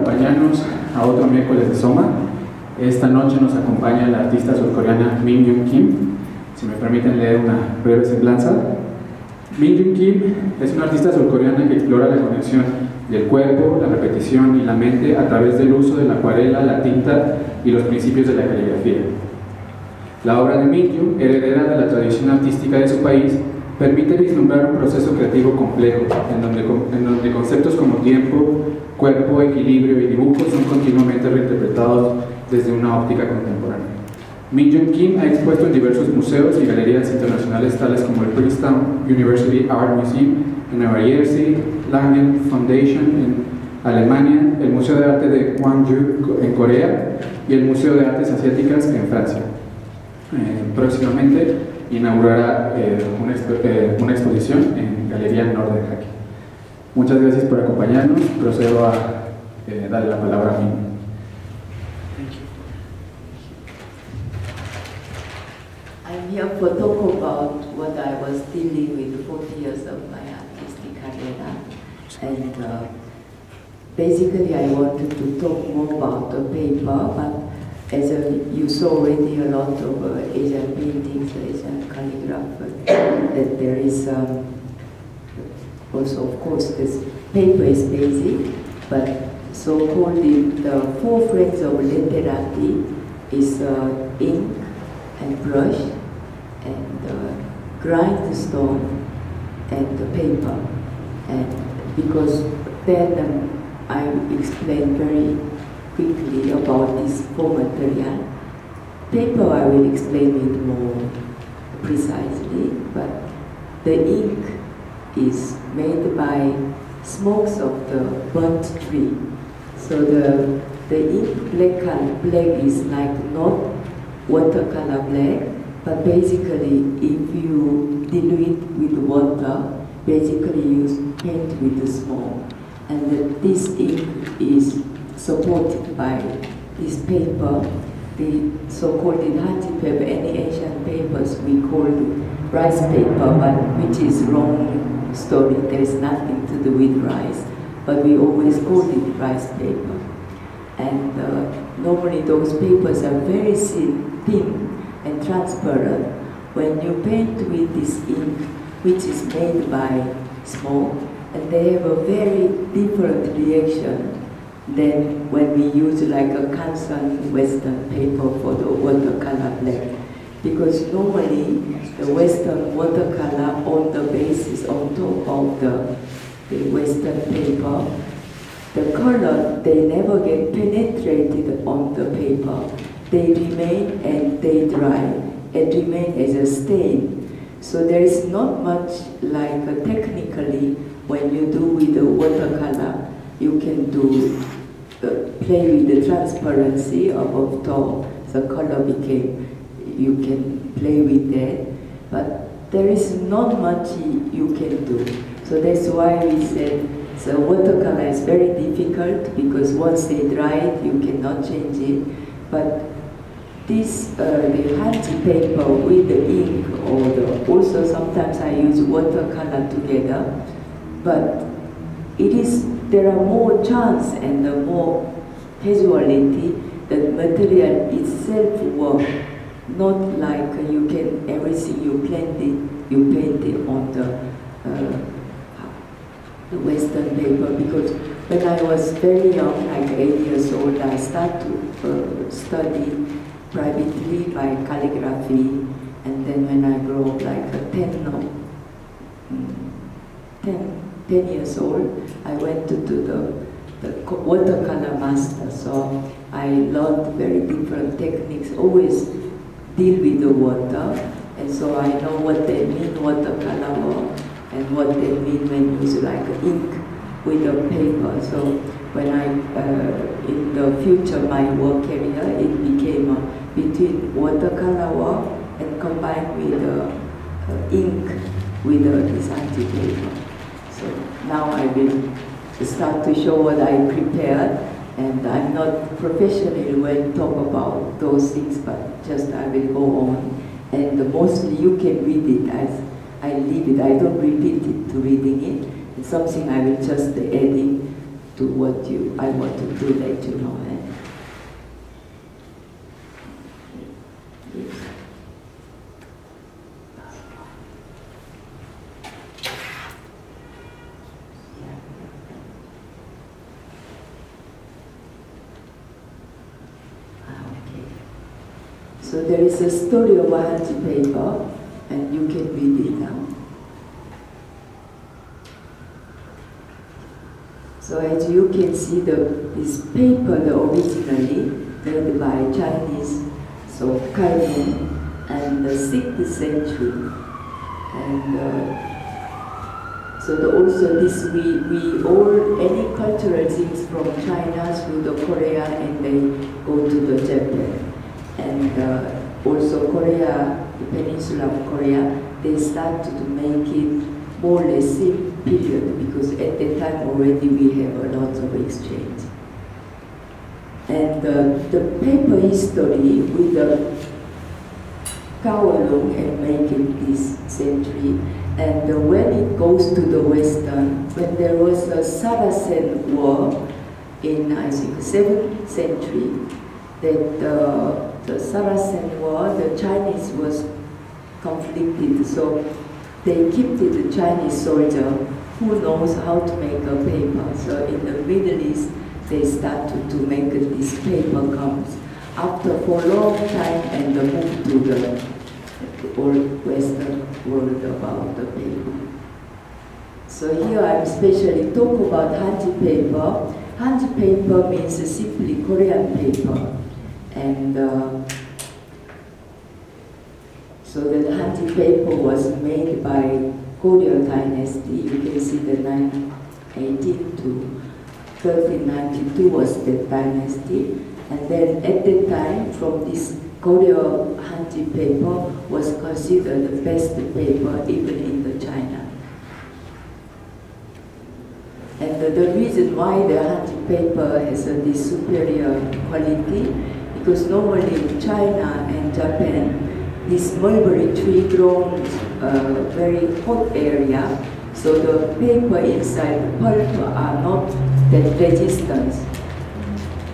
acompañarnos a otro miércoles de SOMA. Esta noche nos acompaña la artista surcoreana Minjung Kim. Si me permiten leer una breve semblanza. Minjung Kim es una artista surcoreana que explora la conexión del cuerpo, la repetición y la mente a través del uso de la acuarela, la tinta y los principios de la caligrafía. La obra de Minjung, heredera de la tradición artística de su país, permite vislumbrar un proceso creativo complejo, en donde conceptos como tiempo, cuerpo, equilibrio y dibujo son continuamente reinterpretados desde una óptica contemporánea. Minjung Kim ha expuesto en diversos museos y galerías internacionales tales como el Princeton University Art Museum en Nueva Jersey, Langen Foundation en Alemania, el Museo de Arte de Gwangju en Corea y el Museo de Artes Asiáticas en Francia. Próximamente inaugurará una exposición en Galerie Nordenhake. Muchas gracias por acompañarnos. Procedo a darle la palabra a mí. I'm here for talk about what I was dealing with 40 years of my artistic career, and basically I wanted to talk more about the paper, but as you saw already a lot of Asian paintings, Asian calligraphy, that there is also, of course, this paper is basic, but so-called the four friends of literati is ink and brush and grindstone and the paper. And because then I explained very quickly about this four material. Paper I will explain it more precisely, but the ink is made by smokes of the burnt tree. So the ink black is like not watercolor black, but basically if you dilute with water, basically you paint with the smoke. And this ink is supported by this paper, the so-called Hanji paper. Any Asian papers we call it rice paper, but which is wrong story. There is nothing to do with rice, but we always call it rice paper. And normally those papers are very thin and transparent. When you paint with this ink, which is made by smoke, and they have a very different reaction than when we use like a Kansan Western paper for the watercolor black. Because normally the Western watercolor on the basis on top of the Western paper, the color, they never get penetrated on the paper. They remain and they dry and remain as a stain. So there is not much like technically when you do with the watercolor, you can do play with the transparency above top, the color became, you can play with that, but there is not much you can do. So that's why we said the watercolor is very difficult because once they dry it, you cannot change it. But this, the Hanji paper with the ink, or also sometimes I use watercolor together, but there are more chance and more casuality that material itself work, not like you can, everything you paint it on the Western paper. Because when I was very young, like 8 years old, I started to study privately by calligraphy, and then when I grew up like 10 years old, I went to do the watercolor master. So I learned very different techniques, always deal with the water, and so I know what they mean watercolor and what they mean when you use like ink with the paper. So when in the future my work career, it became between watercolor work and combined with ink with the design paper. So now I will start to show what I prepared, and I'm not professionally well talk about those things, but just I will go on, and mostly you can read it as I leave it. I don't repeat it to reading it. It's something I will just add in to to what I want to do, let you know. Yes. Okay. So there is a story of a hanji paper, and you can read it now. So as you can see, this paper originally made by Chinese, so Kaimen, and the 6th century, and so also this we all any cultural things from China through the Korea, and they go to the Japan, and also Korea, the peninsula of Korea, they started to make it more or less same period, because at that time already we have a lot of exchange. And the paper history with the Kowloon and make it this century, and when it goes to the Western, when there was a Saracen war in, I think, 7th century, that the Saracen war, the Chinese was conflicted, so they kept the Chinese soldier who knows how to make a paper. So in the Middle East, they started to make this paper comes after for a long time, and move to the old Western world about the paper. So here I'm especially talk about hanji paper. Hanji paper means simply Korean paper, and so the hanji paper was made by Goryeo dynasty. You can see the 918 to 1392 was the dynasty. And then at that time, from this Goryeo hanji paper was considered the best paper even in the China. And the reason why the hanji paper has this superior quality, because normally in China and Japan, this mulberry tree grown very hot area, so the paper inside the pulp are not that resistant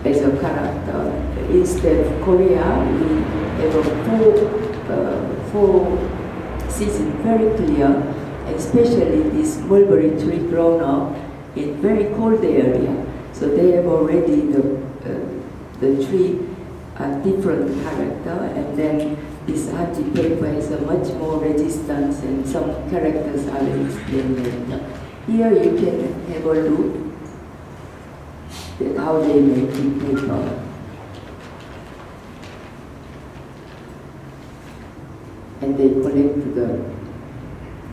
as a character. Instead of Korea, we have a four season very clear, especially this mulberry tree grown up in very cold area. So they have already the tree a different character, and then this hanji paper has a much more resistance, and some characters I will explain later. Here you can have a look at how they make the paper. And they collect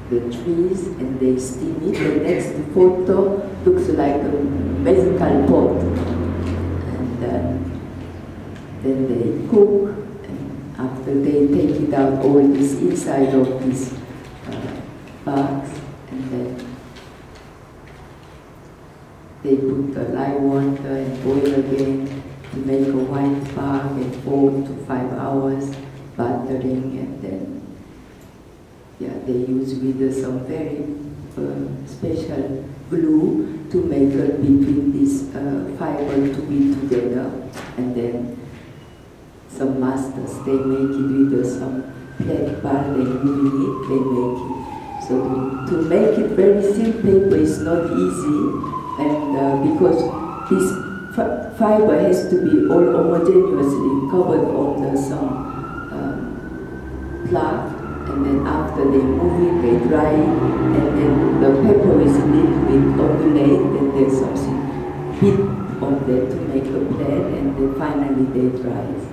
the trees and they steam it. The next photo looks like a medical pot. And then they cook. After they take it out, all this inside of this box, and then they put the light water and boil again to make a white bark, and 4 to 5 hours buttering, and then they use with some very special glue to make it between this fiber to be together, and then some masters, they make it with some black barley moving it, they make it. So to make it very thin paper is not easy, and because this fiber has to be all homogeneously covered under some plug, and then after they move it, they dry it, and then the paper is a little bit ondulate, and there's something bit on there to make a plan, and then finally they dry it.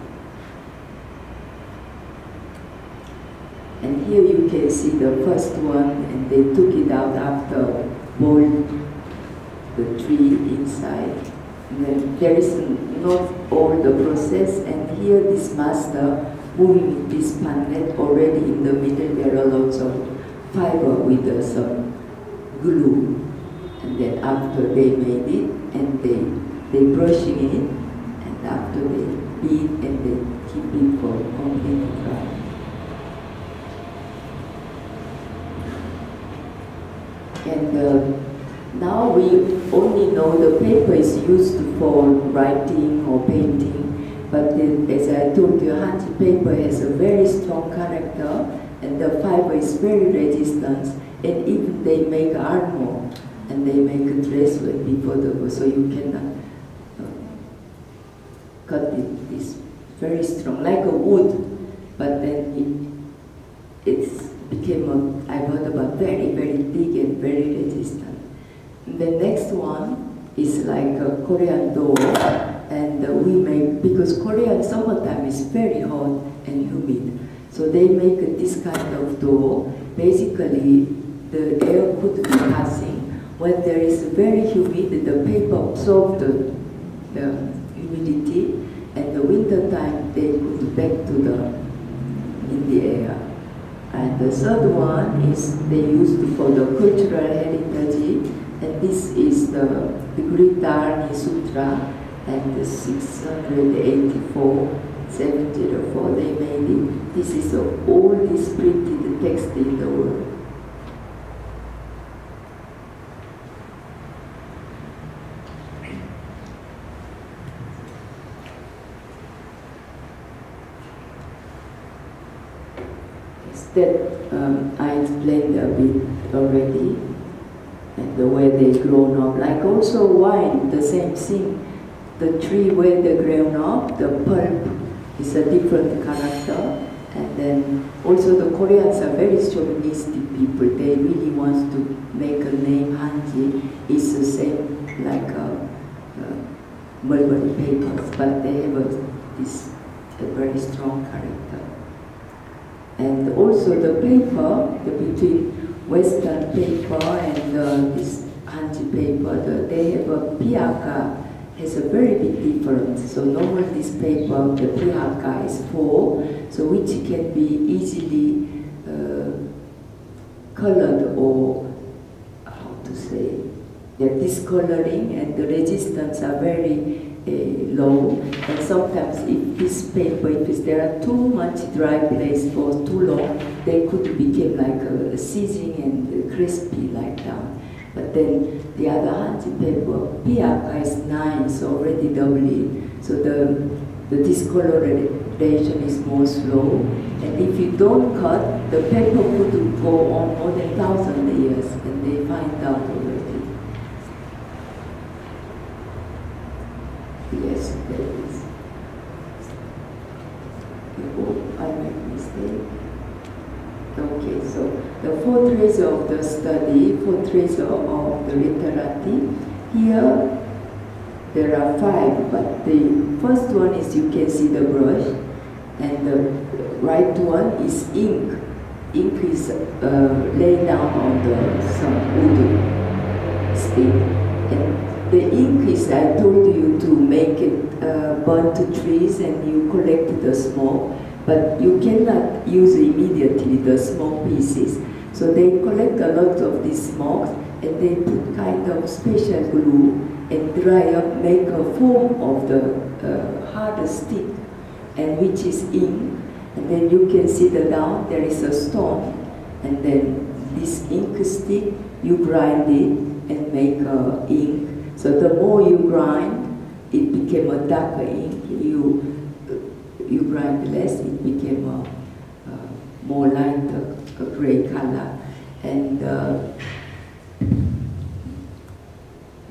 And here you can see the first one, and they took it out after boiled the tree inside. And then there is not all the process, and here this master moving this pannet already in the middle. There are lots of fiber with some glue, and then after they made it, and they brushing it, and after they beat and they keep it for completely dry. And Now we only know the paper is used for writing or painting, but as I told you, Hanji paper has a very strong character, and the fiber is very resistant, and even they make armor, and they make a dress before the so you cannot cut it. It's very strong, like a wood, but then it's became I heard about very, very big and very resistant. The next one is like a Korean door, and we make, because Korean summertime is very hot and humid, so they make this kind of door. Basically, the air could be passing. When there is very humid, the paper absorbs the humidity, and the winter time they put back to in the air. And the third one is they used for the cultural heritage, and this is the Greek Dharani Sutra, and the 684, 704 they made it. This is the oldest printed text in the world. That I explained a bit already, and the way they grown up. Like also wine, the same thing. The tree where they grown up, the pulp is a different character, and then also the Koreans are very chauvinistic people. They really want to make a name. Hanji is the same like mulberry papers, but they have a very strong character. And also the paper, between Western paper and this Hanji paper, they have a pihaka, has a very big difference. So normally this paper, the pihaka is 4, so which can be easily colored or, how to say, discoloring, and the resistance are very low, and sometimes if this paper, if there are too much dry place for too long, they could become like a seizing and crispy like that. But then the other Hanji paper, pihaka is 9, so already doubly, so the discoloration is more slow, and if you don't cut, the paper could go on more than 1,000 years, and they find out already. Yes, there is. Oh, I made mistake. Okay, so the 4 treasures of the study, 4 treasures of the literati. Here, there are 5, but the first one is you can see the brush, and the right one is ink. Ink is laid down on some wood stick. And the ink is, I told you to make it burn to trees and you collect the smoke, but you cannot use immediately the smoke pieces. So they collect a lot of these smokes and they put kind of special glue and dry up, make a foam of the hard stick, and which is ink. And then you can see the down, there is a stone, and then this ink stick, you grind it and make ink. So the more you grind, it became a darker ink. You grind less, it became a more lighter gray color. And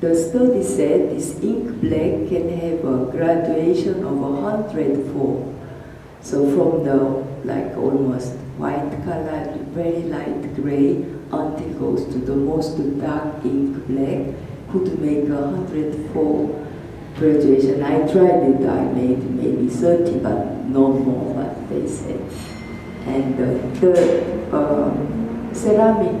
the study said this ink black can have a graduation of 100-fold. So from the like almost white color, very light gray, until it goes to the most dark ink black, could make 100-fold graduation. I tried it, I made maybe 30, but no more, but they said. And the ceramic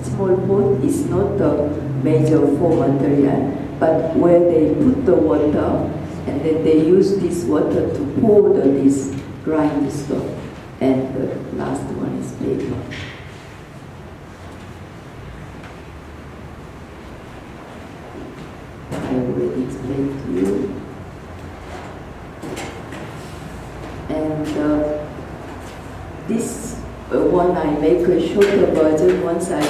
small pot is not the major form material, but where they put the water, and then they use this water to pour this grind stuff. And the last one is paper. I already explained to you. And this one I make a shorter version. Once I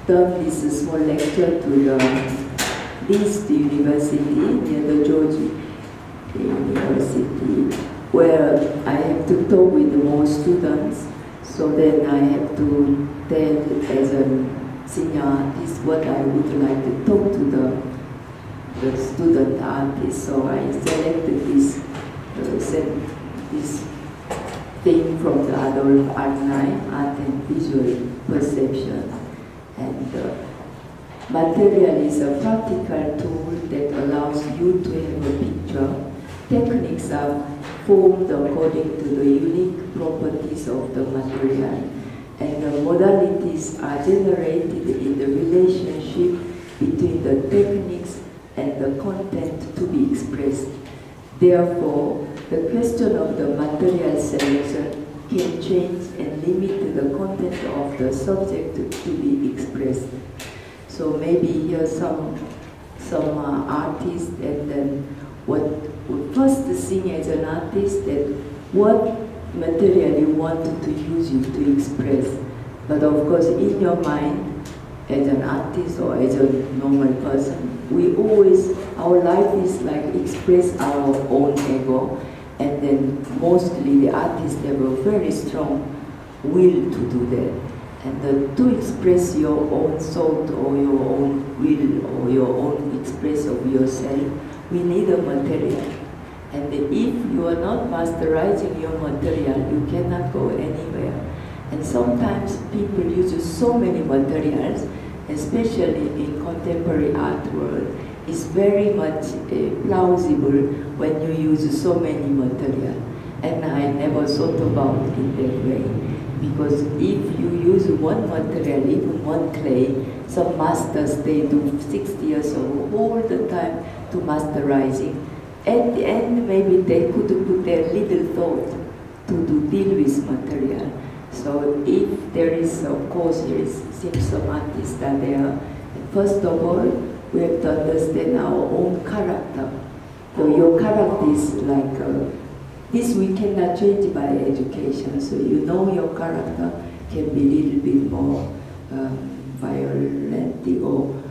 done this small lecture to the Princeton University near the Georgia University, where I have to talk with more students. So then I have to tell as a senior artist what I would like to talk to the student artist. So I selected this thing from the Adolf Arnheim, Art and Visual Perception. And material is a practical tool that allows you to have a picture. Techniques are formed according to the unique properties of the material, and the modalities are generated in the relationship between the techniques and the content to be expressed. Therefore, the question of the material selection can change and limit the content of the subject to be expressed. So maybe here some artists, and then what first thing as an artist, that what material you wanted to use you to express. But of course, in your mind, as an artist or as a normal person, we always, our life is like express our own ego, and then mostly the artists have a very strong will to do that. And to express your own thought or your own will or your own express of yourself, we need a material. And if you are not masterizing your material, you cannot go anywhere. And sometimes people use so many materials, especially in contemporary art world. It's very much plausible when you use so many material. And I never thought about it that way. Because if you use one material, even one clay, some masters, they do 60 years all the time to masterizing. At the end, maybe they could put their little thought to deal with material. So if there is, of course, there seems some artists are there. First of all, we have to understand our own character. So your character is like, this we cannot change by education. So you know your character can be a little bit more violent or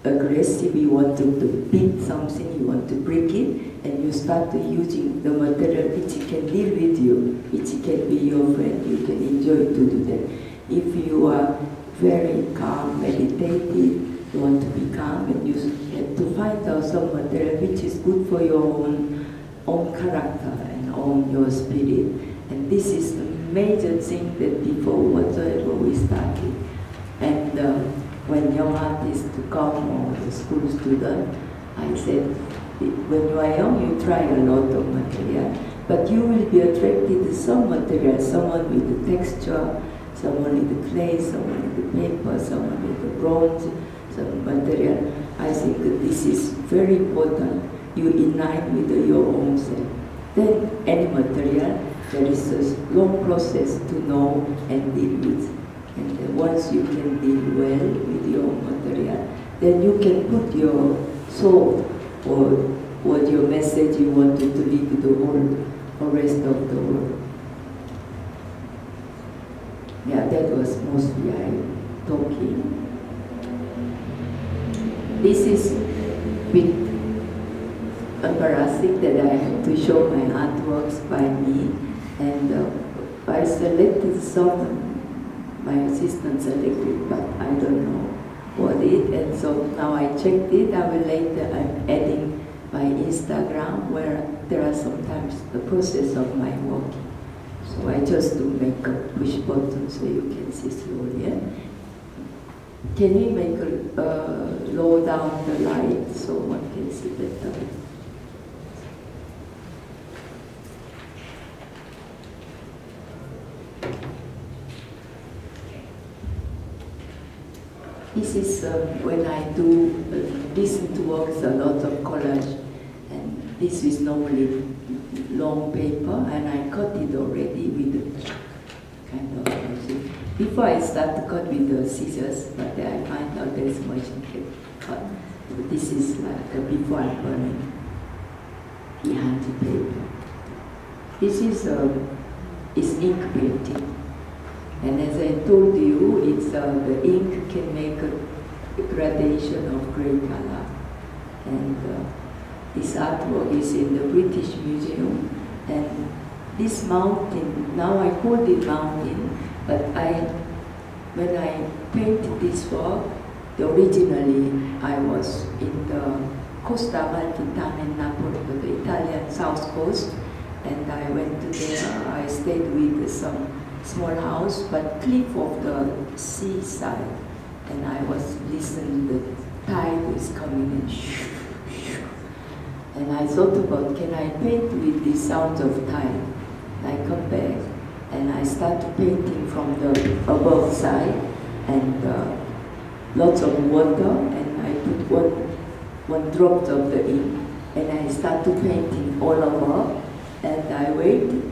aggressive. You want to beat something, you want to break it, and you start using the material which can deal with you, which can be your friend. You can enjoy to do that. If you are very calm, meditative, you want to be calm, and you have to find out some material which is good for your own character and on your spirit. And this is the major thing that before whatsoever we started. And when young artists come or the school student, I said, when you are young, you try a lot of material, but you will be attracted to some material, someone with the texture, someone with the clay, someone with the paper, someone with the bronze, some material. I think that this is very important. You unite with your own self. Then any material, there is a long process to know and deal with. And once you can deal well with your material, then you can put your soul or what your message you wanted to leave to the whole rest of the world. Yeah, that was mostly I talking. This is a bit embarrassing that I have to show my artworks by me, and I selected some. My assistant selected, but I don't know what it, and so now I checked it. I will later, I'm adding my Instagram, where there are sometimes the process of my working. So I just do make a push button so you can see slowly. Yeah? Can we make a low down the light so one can see better? This is when I do listen to works, a lot of collage, and this is normally long paper, and I cut it already with kind of before I start to cut with the scissors, but I find out there's much to cut. So this is like before I'm burning behind the paper. This is ink painting. And as I told you, it's the ink can make a gradation of gray color. And this artwork is in the British Museum. And this mountain, now I call it mountain, but when I painted this work, originally I was in the Costa Amalfitana in Napoli, the Italian south coast, and I went to there. I stayed with some small house, but cliff of the seaside, and I was listening. The tide was coming in, and I thought about, can I paint with the sounds of tide? I come back, and I started painting from the above side, and lots of water, and I put one drop of the ink, and I started painting all over, and I waited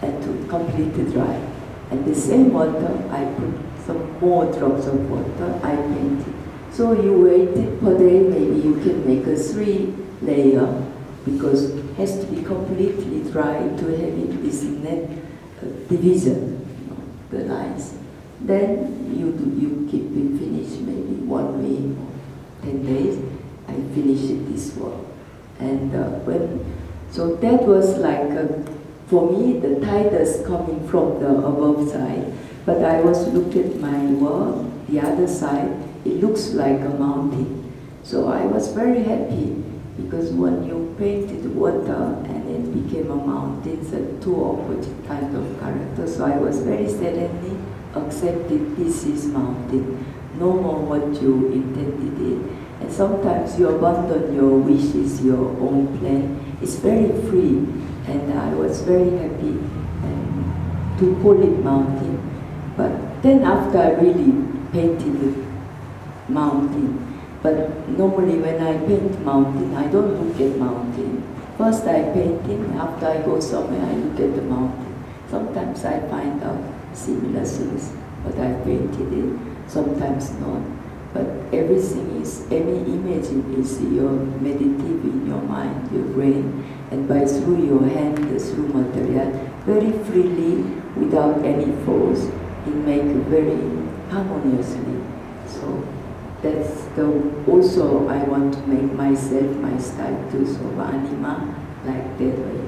to completely dry. And the same water, I put some more drops of water, I painted. So you waited per day, maybe you can make a 3 layer, because it has to be completely dry to have it this net division, the lines. Then you keep it finished maybe 1 week or 10 days. I finished this work. And so that was like, for me, the tide is coming from the above side, but I was looking at my work, the other side, it looks like a mountain. So I was very happy, because when you painted water and it became a mountain, it's a 2 opposite kind of character. So I was very suddenly accepted this is mountain, no more what you intended it. And sometimes you abandon your wishes, your own plan. It's very free, and I was very happy to call it mountain. But then after I really painted the mountain, but normally when I paint mountain, I don't look at mountain. First I paint it, after I go somewhere, I look at the mountain. Sometimes I find out similar things, but I painted it, sometimes not. But everything is, any image is your meditative in your mind, your brain, and by through your hand, through material, very freely, without any force, it makes very harmoniously. So that's also I want to make myself, my style too, so anima, like that way.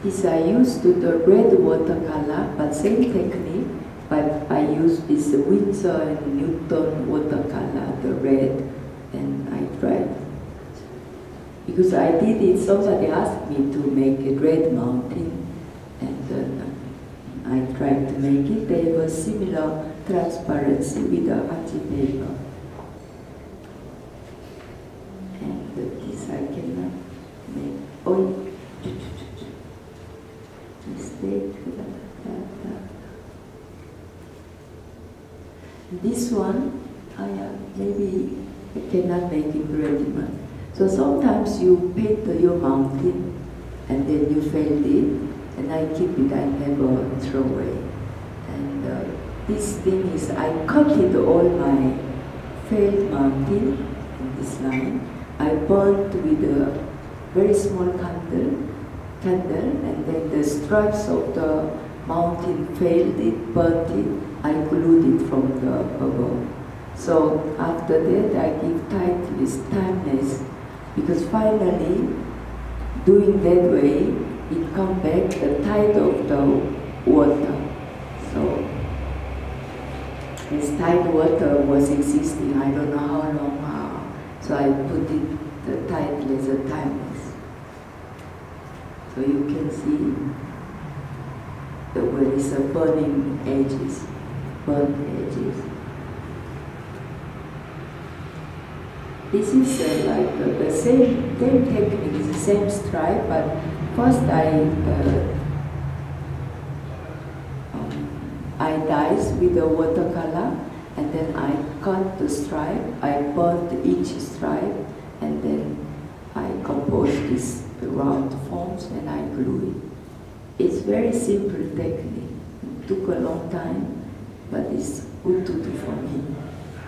This I used to the red watercolor, but same technique, but I used this Winsor and Newton watercolor, the red, and I tried. Because I did it, somebody asked me to make a red mountain, and I tried to make it. They have a similar transparency with the arty paper. And this I cannot make. Oh, mistake. This one, maybe I cannot make it ready. So sometimes you paint your mountain and then you failed it, and I keep it, I never throw away. And this thing is, I copied all my failed mountain in this line. I burnt with a very small candle, and then the stripes of the mountain failed it, burnt it, I glued it from the above. So after that, I give title is timeless, because finally, doing that way, it comes back the tide of the water. So, as tide water was existing, I don't know how long, so I put it, the title as a timeless. So you can see where is a burning edges, burnt edges. This is like the same technique, the same stripe, but first I dice with the watercolor, and then I cut the stripe, I burnt each stripe, and then I compose this round forms and I glue it. It's very simple technique. It took a long time, but it's good to do for me,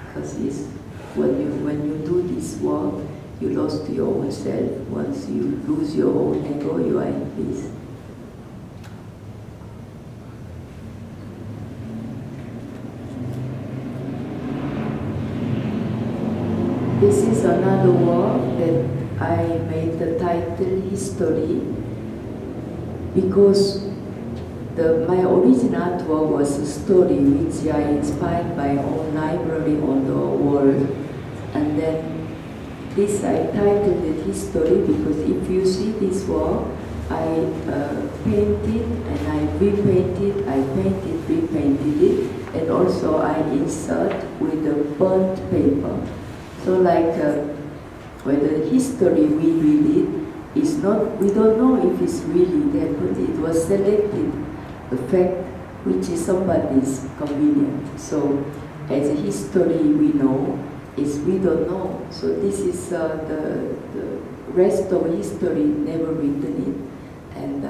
because it's when you do this work, you lost your own self. Once you lose your own ego, you are in peace. another work that I made the title History, because my original artwork was a story which I inspired my own library on the wall. And then this I titled it History because if you see this work, I painted and I repainted, I painted, repainted it, and also I insert with the burnt paper. So like whether history we read it is not, we don't know if it's really there, but it was selected, the fact which is somebody's convenient. So as a history we know, is we don't know. So this is the rest of history never written it, and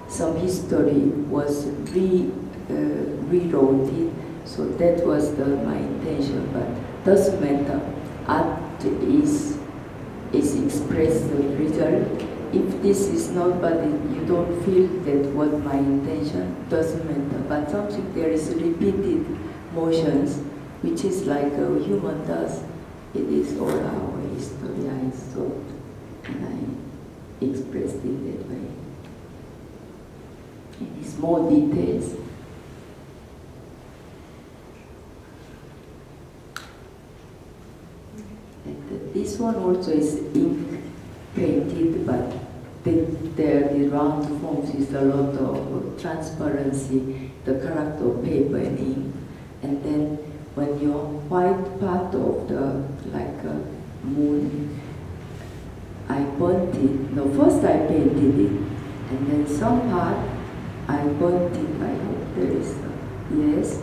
some history was rewrote it. So that was my intention, but doesn't matter. Art is expressed the result. If this is not, but you don't feel that what my intention, doesn't matter. But something there is repeated motions, which is like a human does. It is all our history, I thought, and I expressed it that way. It is more details. And this one also is ink painted, but the round forms is a lot of transparency, the character of paper and ink. And then when your white part of the, like a moon, I burnt it. No, first I painted it, and then some part I burnt it. I hope there is, yes,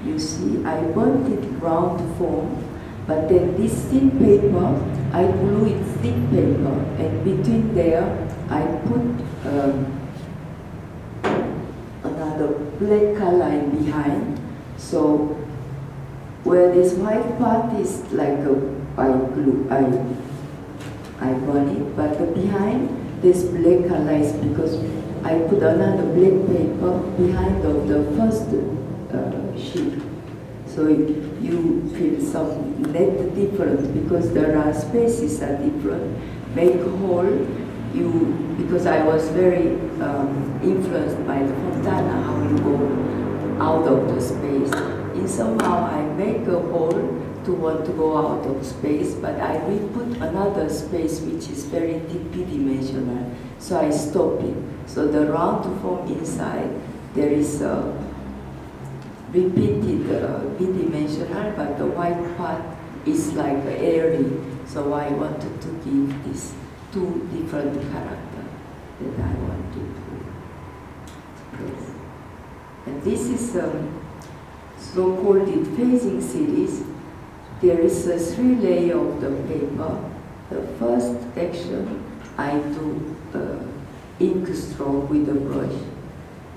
you see, I burnt it round form, but then this thin paper, I glue it thick paper, and between there, I put another black color in behind. So where this white part is like I burn it, but the behind this black color is because I put another black paper behind of the first sheet. So you feel some net difference because there are spaces are different. Make a hole, because I was very influenced by the Fontana, how you go out of the space. And somehow I make a hole to want to go out of space, but I will put another space which is very bidimensional. So I stop it. So the round form inside, there is a repeated bidimensional, but the white part is like airy. So I wanted to give these two different characters that I wanted to express. And this is so-called phasing series. There is a 3 layers of the paper. The first action, I do ink stroke with a brush.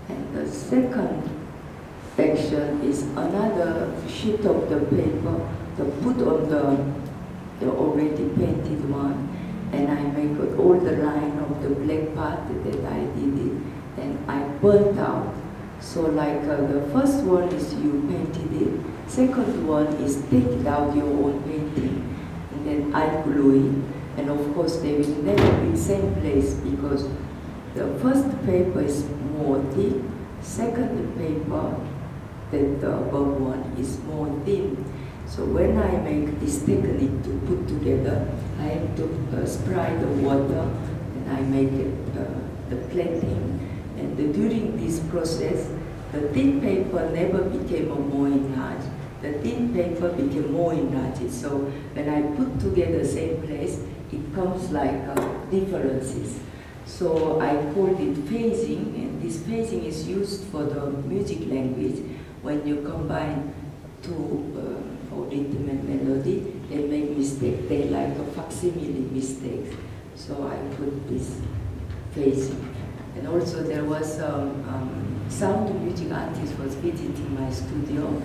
And the second action is another sheet of the paper to put on the already painted one. And I make all the line of the black part that I did it. And I burnt out. So like the first one is you painted it, second one is take out your own painting, and then I glue it. And of course they will never be same place because the first paper is more thick, second paper, that the above one is more thin. So when I make this technique to put together, I have to spray the water, and I make it the plating. And during this process, the thin paper never became more enlarged. The thin paper became more enlarged. So when I put together same place, it comes like differences. So I called it phasing, and this phasing is used for the music language. When you combine two rhythm and melody, they make mistake. They like a facsimile mistakes. So I put this phasing. And also there was sound music artist was visiting my studio.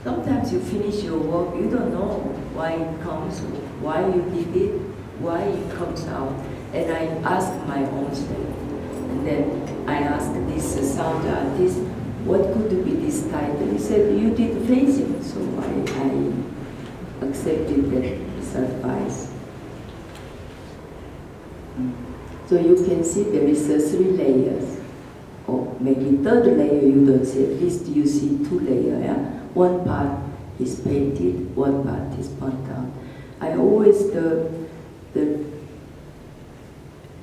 Sometimes you finish your work, you don't know why it comes, why you did it, why it comes out. And I asked my own self. And then I asked this sound artist, what could be this title? He said, you did phasing. So I accepted that his advice. So you can see there is 3 layers, or maybe 3rd layer you don't see, at least you see 2 layers. Yeah? One part is painted, one part is burnt out. I always, the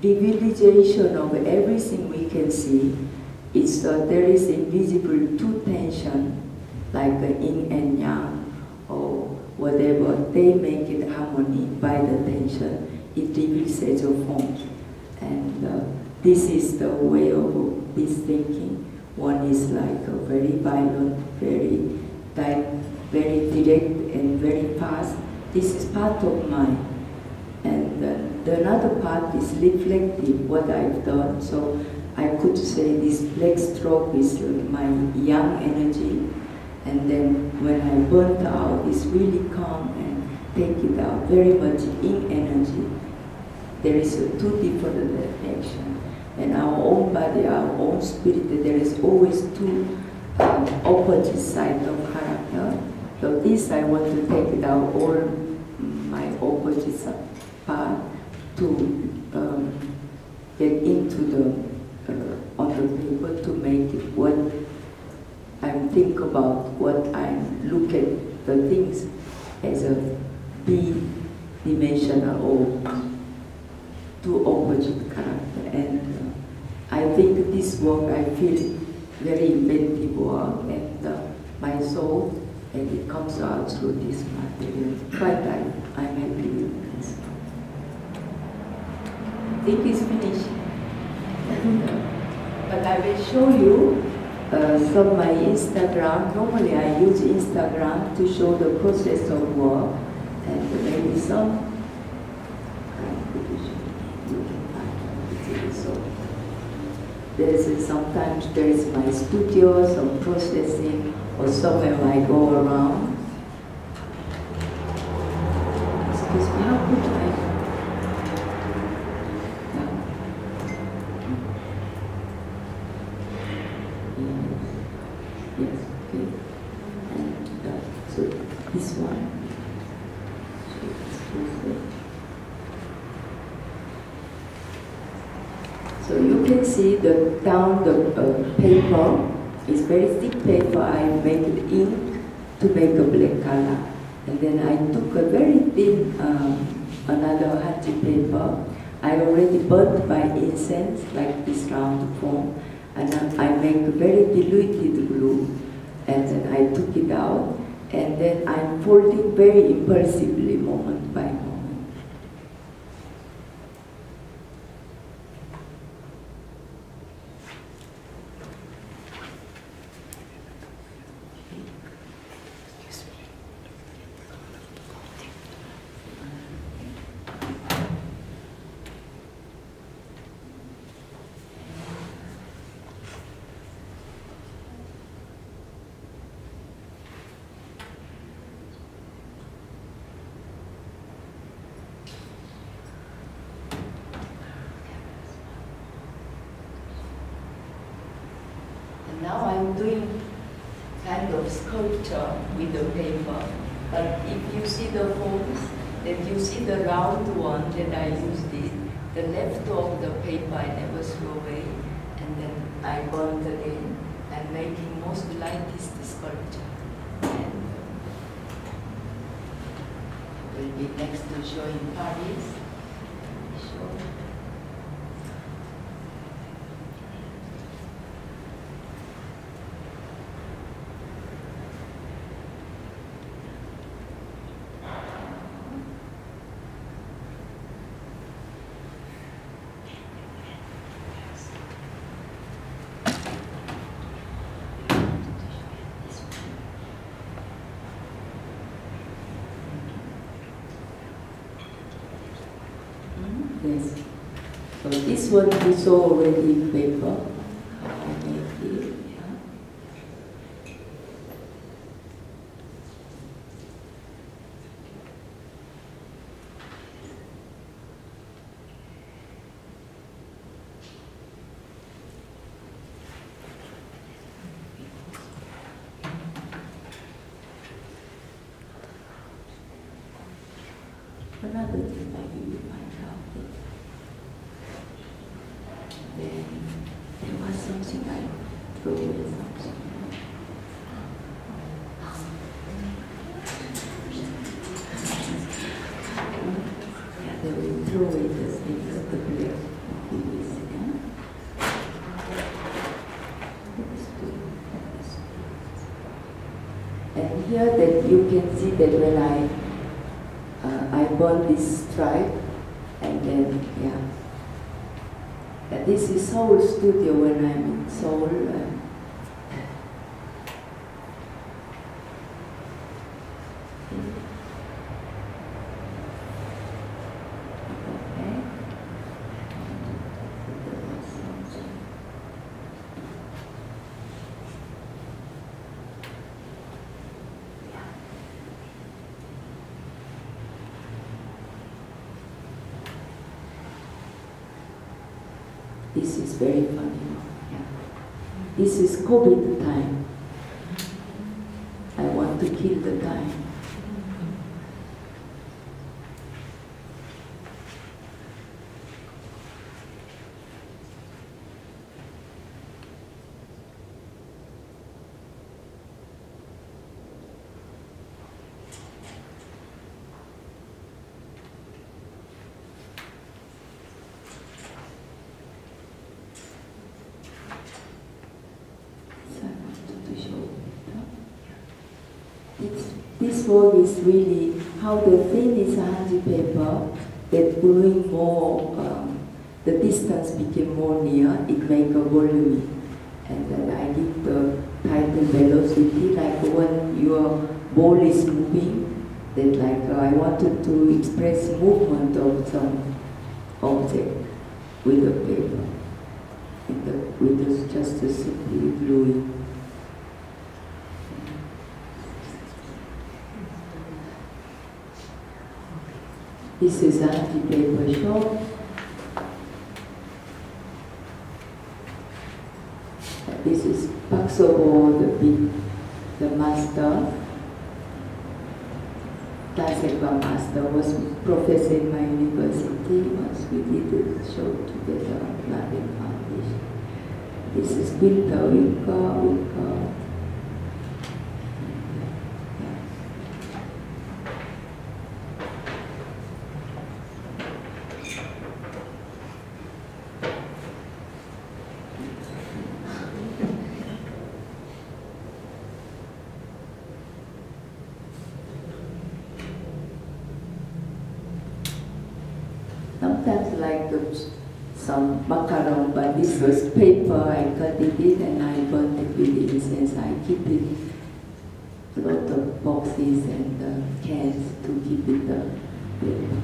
realization of everything we can see is there is invisible 2 tension, like yin and yang, or whatever, they make it harmony by the tension. It reveals as a form. And this is the way of this thinking. One is like a very violent, very direct and very fast. This is part of mine. And the another part is reflective, what I've done. So I could say this black stroke is my yang energy. And then when I burnt out, it's really calm and take it out, very much yin energy. There is 2 different reflections. And our own body, our own spirit, there is always 2 opposite sides of character. So this I want to take it out, all my opposite part, to get into the, on the paper, to make it what I think about, what I look at the things as a B-dimensional or 2 opposite character. And I think this work, I feel very inventive work, and my soul, and it comes out through this material. Quite I'm happy with this. I think it's finished. But I will show you some my Instagram. Normally I use Instagram to show the process of work, and maybe some. Sometimes there is my studio, some processing, or somewhere I go around. Excuse me, how could I? Yes, okay. And so this one. So you can see the paper is very thick paper. I make it ink to make a black color, and then I took a very thin another hachi paper. I already burnt by incense like this round form, and I make a very diluted glue, and then I took it out, and then I'm folding very impulsively, moment by moment. Now I'm doing kind of sculpture with the paper, but if you see the forms, that you see the round one that I used it, the left of the paper I never threw away, and then I burned again. I'm making most lightest sculpture. And will be next to show in Paris. Yes. So this one we saw already in paper. I made it. Yeah. Another thing maybe we find out. then there was something I threw away something. Yeah, they will throw away the things, the black pieces, yeah? And here that you can see that when I burn this stripe, and then, yeah. And this is Seoul studio when I'm in Seoul. Okay. This is very funny. Yeah. This is COVID time. I want to kill the time. This work is really how the thin is handy paper that growing more, the distance became more near, it make a volume. And then I give the title velocity, like when your ball is moving, that like I wanted to express movement of some object with the paper, with just a simply gluing. This is anti-paper shop. This is Palazzo the master. Classical master was professor in my university. Once we did a show together at Langen Foundation. This is Wilka. Sometimes like some macaron, but this was paper, I cut it in and I burned it with incense. I keep it a lot of boxes and cans to keep it paper.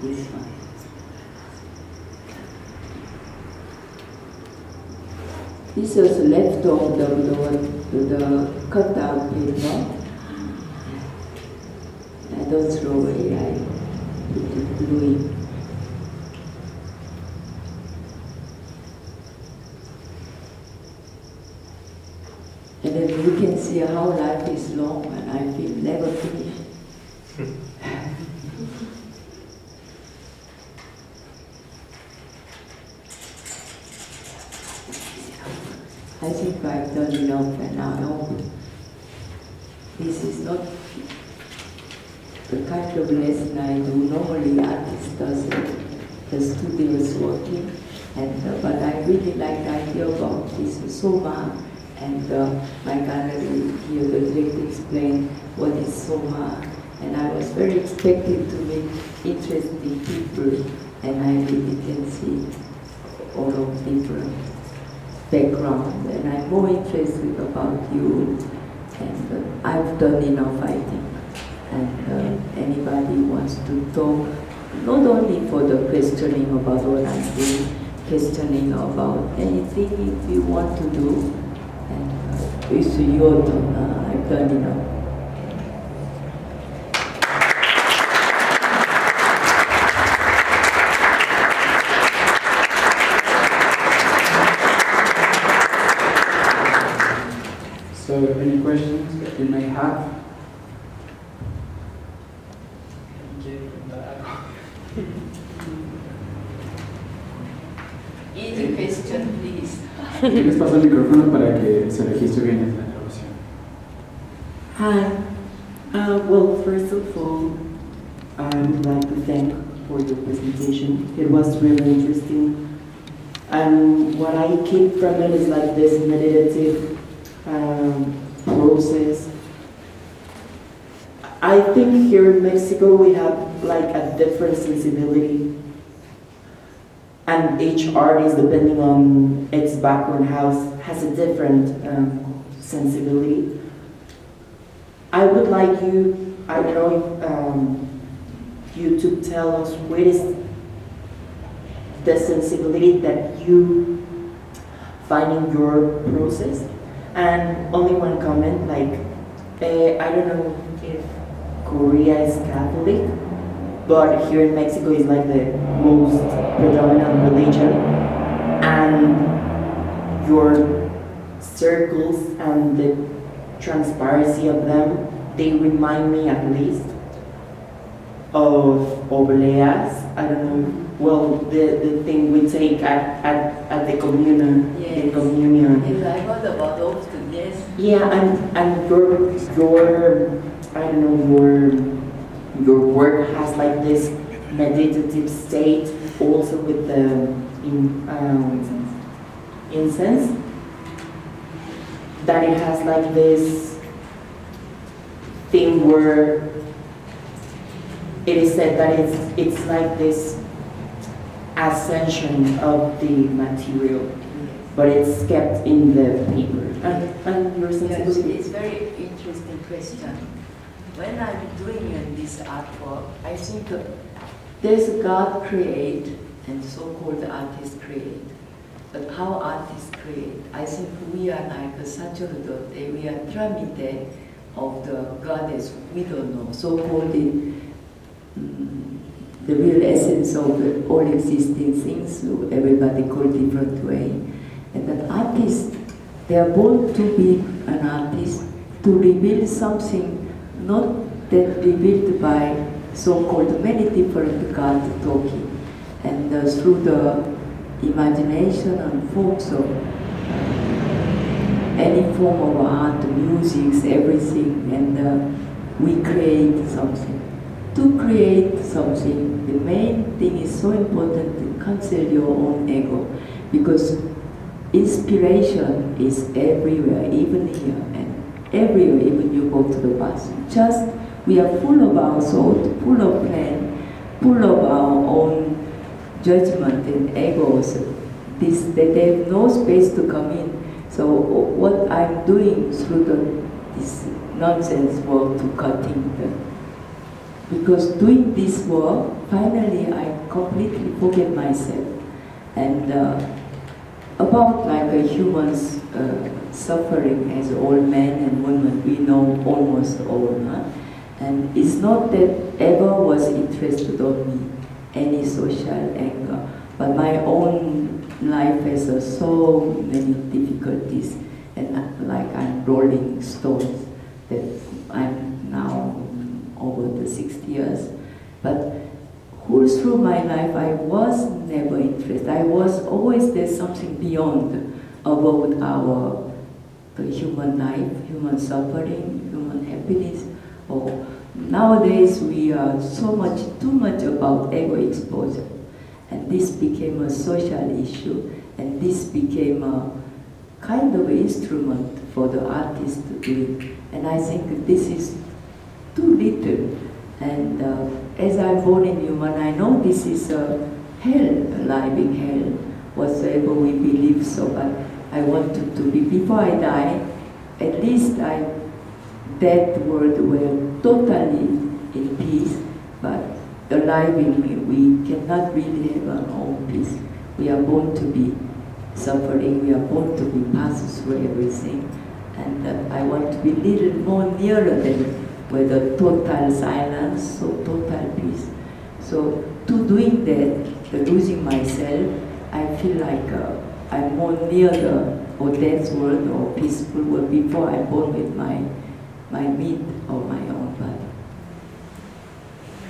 This one. This was left of the cut out paper. I don't throw away, I put it gluing. And then you can see how life is long and I feel never finished. I think I've done enough and now I hope this is not the kind of lesson I do. Normally artist does it, the studio is working, But I really like the idea about this SOMA, and my gallery here, the director explained what is SOMA, and I was very expecting to meet interesting people, and I really can see all of different backgrounds, and I'm more interested about you, and I've done enough, I think, and anybody wants to talk, not only for the questioning about what I'm doing, questioning about anything if you want to do, and it's your turn. I've done enough. So, any questions that you may have? Easy question, please. Les paso el micrófono para que se registre bien en la grabación. Hi. Well, first of all, I would like to thank for your presentation. It was really interesting. And what I keep from it is like this meditative process. I think here in Mexico we have like a different sensibility, and each artist, depending on its background, has a different sensibility. I would like you, I don't know if you to tell us what is the sensibility that you find in your process. And only one comment, like, I don't know if Korea is Catholic, but here in Mexico is like the most predominant religion, and your circles and the transparency of them, they remind me at least of obleas. I don't know, well, the thing we take at the communion. Yes. The communion. Yes, I heard about those two, yes. Yeah, and your I don't know, your work has like this meditative state, also with the incense, that it has like this thing where it is said that it's like this ascension of the material, but it's kept in the paper. And your sensibility? Yes, it's very interesting question. When I'm doing this artwork, I think there's a God create and so-called artist create. But how artists create? I think we are like a sacerdote, we are tramite of the goddess, we don't know, so-called the real essence of all existing things, so everybody call different way. And an artist, they are born to be an artist, to reveal something not that revealed by so-called many different gods talking, and through the imagination and forms of any form of art, music, everything, and we create something. To create something, the main thing is so important to cancel your own ego, because inspiration is everywhere, even here, and everywhere, even you go to the bus. Just, we are full of our thought, full of plan, full of our own judgment and egos. They have no space to come in. So what I'm doing through this nonsense work to cutting because doing this work, finally I completely forget myself. And about like a human's suffering as all men and women, we know almost all. Huh? And it's not that ever was interested on me, any social anger, but my own life has so many difficulties, and like I'm rolling stones, that I'm now over the 60 years. But all through my life, I was never interested. I was always there's something beyond about the human life, human suffering, human happiness. Or nowadays we are too much about ego exposure. And this became a social issue, and this became a kind of instrument for the artist to do it. And I think this is too little. And as I'm born in human, I know this is a hell, a living hell, whatsoever we believe so, but I wanted to be, before I die, at least that world were totally in peace, but alive in me, we cannot really have our own peace. We are born to be suffering, we are born to be passed through everything, and I want to be a little more nearer than with a total silence, so total peace. So to doing that, losing myself, I feel like I'm more near the or death world or peaceful world before I'm born with my meat or my own body.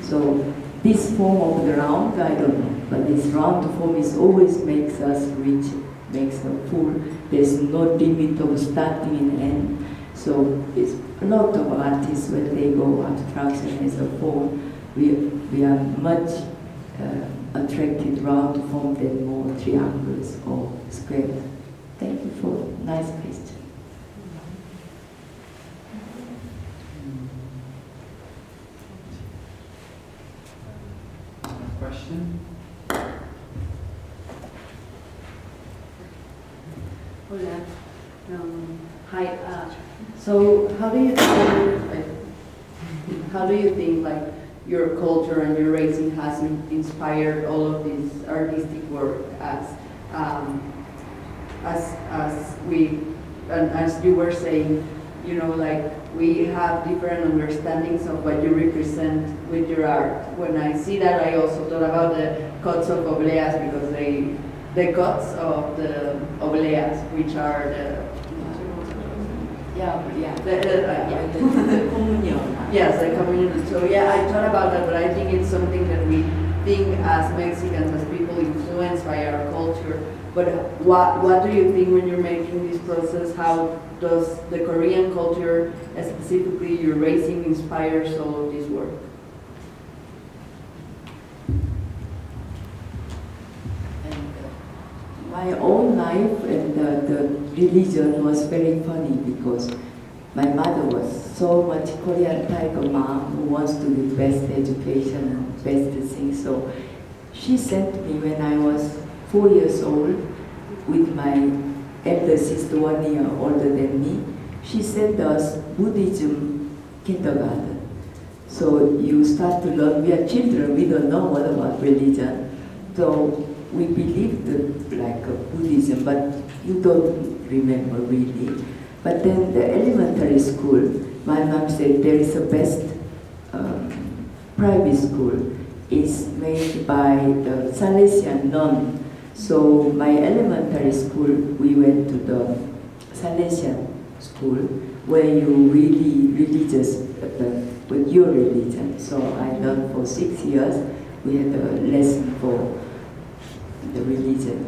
So this form of the round, I don't know, but this round form is always makes us rich, makes us full. There's no limit of starting and end. So it's a lot of artists, when they go abstraction as a form, we are much attracted round form than more triangles or squares. Thank you for a nice question. Another question? Hola. Hi. So how do you think like your culture and your raising has inspired all of this artistic work as you were saying, you know, like we have different understandings of what you represent with your art. When I see that, I also thought about the cuts of obleas, because the cuts of the obleas, which are the the communion. Yes, the communion. So yeah, I thought about that, but I think it's something that we think as Mexicans, as people influenced by our culture. But what do you think when you're making this process? How does the Korean culture, specifically your raising, inspires all of this work? My own life and the religion was very funny, because my mother was so much Korean type of mom who wants to do best education and best things. So she sent me when I was 4 years old with my elder sister 1 year older than me. She sent us Buddhism kindergarten. So you start to learn. We are children, we don't know what about religion. So we believed like Buddhism, but you don't remember really. But then the elementary school, my mom said there is a best private school. It's made by the Salesian nun. So my elementary school, we went to the Salesian school, where you really religious with your religion. So I learned for 6 years. We had a lesson for the religion.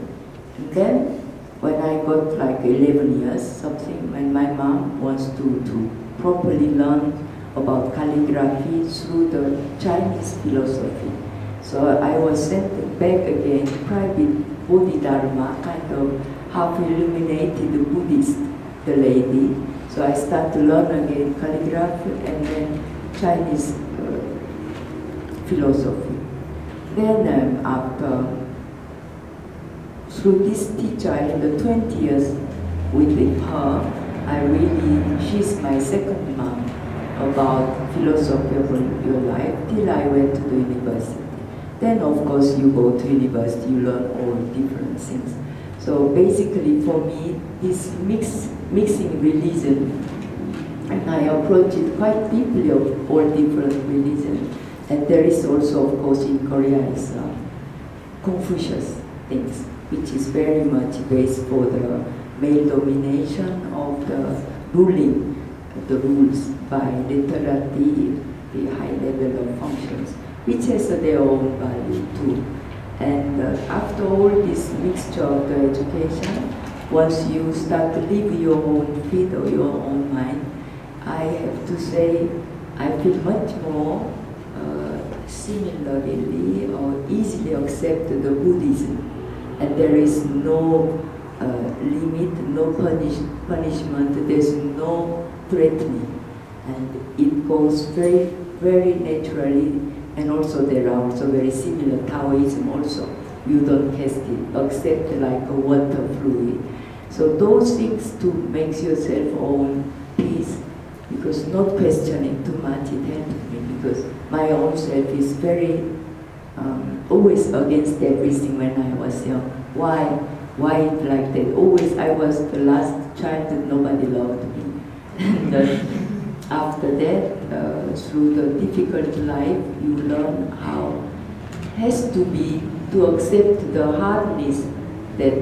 And then when I got like 11 years, something, when my mom wants to properly learn about calligraphy through the Chinese philosophy. So I was sent back again, private Bodhidharma, kind of half illuminated Buddhist, the lady. So I started to learn again calligraphy and then Chinese philosophy. Then after, through this teacher, I had 20 years with her. She's my second mom about philosophy of your life, till I went to the university. Then of course you go to university, you learn all different things. So basically for me, this mixing religion, and I approach it quite deeply of all different religions. And there is also, of course, in Korea is Confucius things, which is very much based for the male domination of the ruling, the rules by literati, the high level of functions, which has their own value too. And after all this mixture of the education, once you start to live your own feet or your own mind, I have to say I feel much more similarly or easily accept the Buddhism, and there is no limit, no punishment, there's no threatening, and it goes very, very naturally. And also there are also very similar Taoism also. You don't test it, accept like a water fluid. So those things to make yourself own peace, because not questioning too much, it helped me, because my own self is very always against everything when I was young. Why it like that? Always I was the last child and nobody loved me. And after that, through the difficult life, you learn how it has to be to accept the hardness that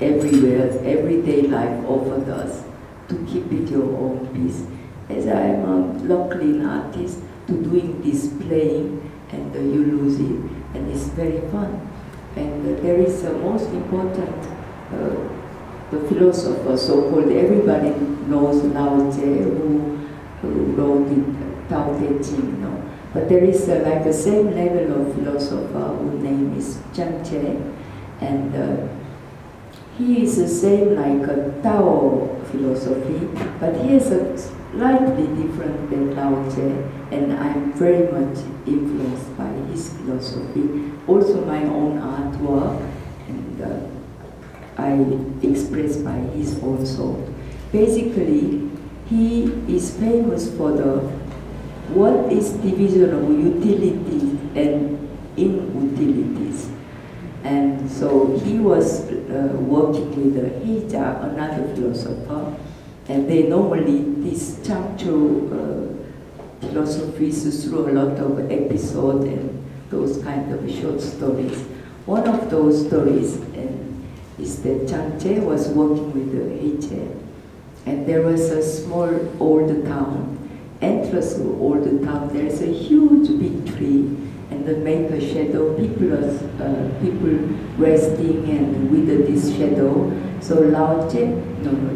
everywhere, everyday life offers us, to keep it your own peace. As I am luckily an artist, to doing this playing, and you lose it, and it's very fun. And there is a most important, the philosopher, so-called, everybody knows Lao Tse, who wrote it, Tao Te Ching, you know. But there is like a same level of philosopher whose name is Chang Che, and he is the same like a Tao philosophy, but he is a slightly different than Lao Tse, and I'm very much influenced by his philosophy. Also my own artwork, and I express by his own thought. Basically, he is famous for the what is division of utilities and inutilities. And so he was working with Heija, another philosopher, and they normally, this Changchu philosophies through a lot of episodes and those kind of short stories. One of those stories is that Changche was working with Heija, and there was a small old town. Entrance to old town, there is a huge big tree, and they make a shadow. People resting and with this shadow. So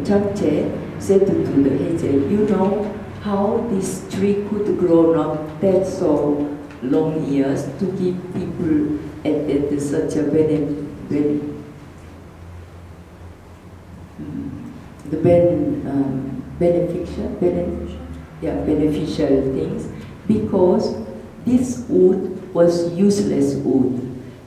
Changche said to the Heija, you know how this tree could grow up that so long years to give people at such a beneficial things, because this wood was useless wood,